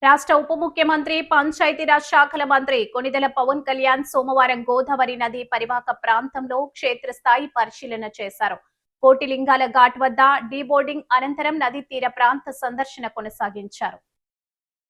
రాష్ట్ర ఉప ముఖ్యమంత్రి పంచాయతీరాజ్ శాఖల మంత్రి కొణిదెల పవన్ కళ్యాణ్ సోమవారం గోదావరి నది పరివాహక ప్రాంతంలో క్షేత్రస్థాయి పరిశీలన చేశారు. కోటిలింగాల ఘాట్ వద్ద డీబోర్డింగ్ అనంతరం నదీ తీర ప్రాంత సందర్శన కొనసాగించారు.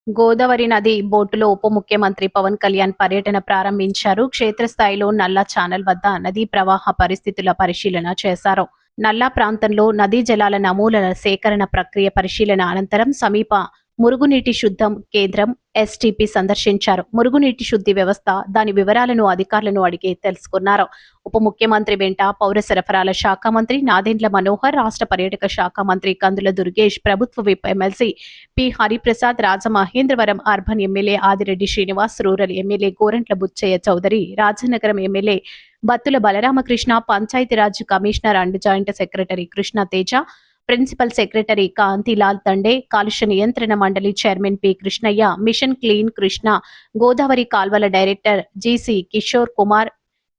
గోదావరి నది బోటులో ఉప ముఖ్యమంత్రి పవన్ కళ్యాణ్ పర్యటన ప్రారంభించారు. క్షేత్రస్థాయిలో నల్లా ఛానల్ వద్ద నదీ ప్రవాహ పరిస్థితుల పరిశీలన చేశారు. నల్లా ప్రాంతంలో నదీ జలాల నమూనాల సేకరణ ప్రక్రియ పరిశీలన అనంతరం సమీప మురుగునీటి శుద్ధం కేంద్రం ఎస్టీపీ సందర్శించారు. మురుగునీటి శుద్ధి వ్యవస్థ దాని వివరాలను అధికారులను అడిగి తెలుసుకున్నారు. ఉప ముఖ్యమంత్రి వెంట పౌర సరఫరాల శాఖ మంత్రి నాదెండ్ల మనోహర్, రాష్ట్ర పర్యాటక శాఖ మంత్రి కందుల దుర్గేష్, ప్రభుత్వ whip MLC P Hariprasad, Rajamahendravaram urban MLA Adireddy Srinivas, rural MLA Gorantla Butchaiah Chowdary, Rajanagaram MLA Bathula Balaramakrishna, Panchayati Raj commissioner and joint secretary Krishna Teja, principal secretary Kantilal Dande, కాలుష్య నియంత్రణ మండలి chairman P Krishnaiah, mission clean Krishna, Godavari కాల్వల director GC Kishore Kumar,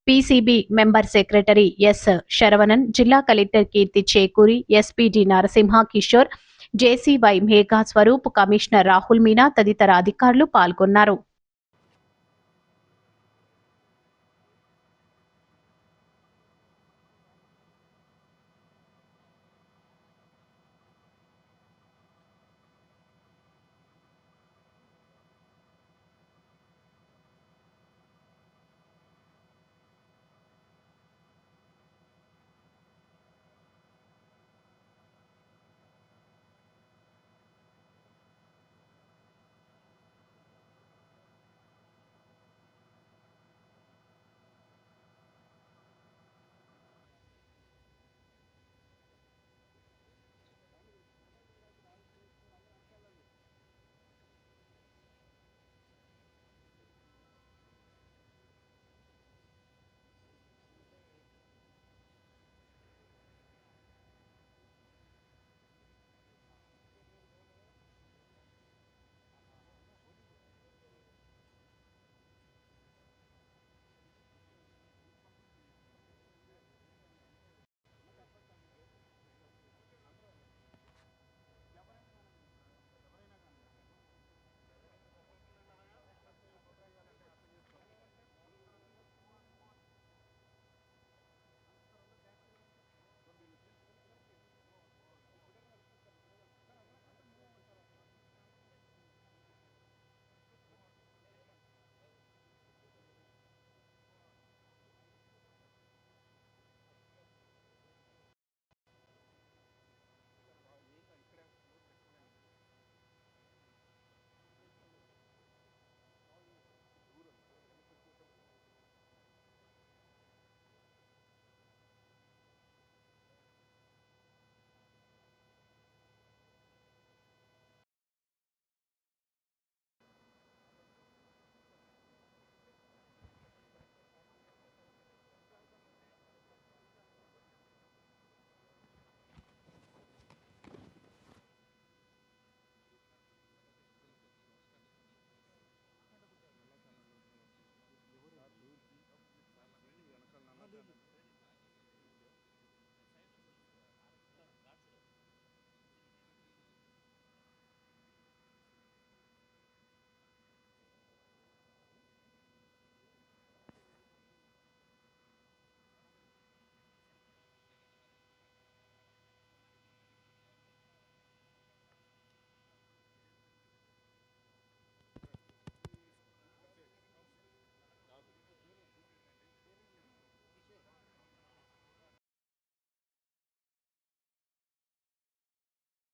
PCB member secretary S Saravanan, జిల్లా collector Keerthi Chekuri, SPD Narasimha Kishore, JC Y Megha Swarup, commissioner Rahul Meena తదితర అధికారులు పాల్గొన్నారు.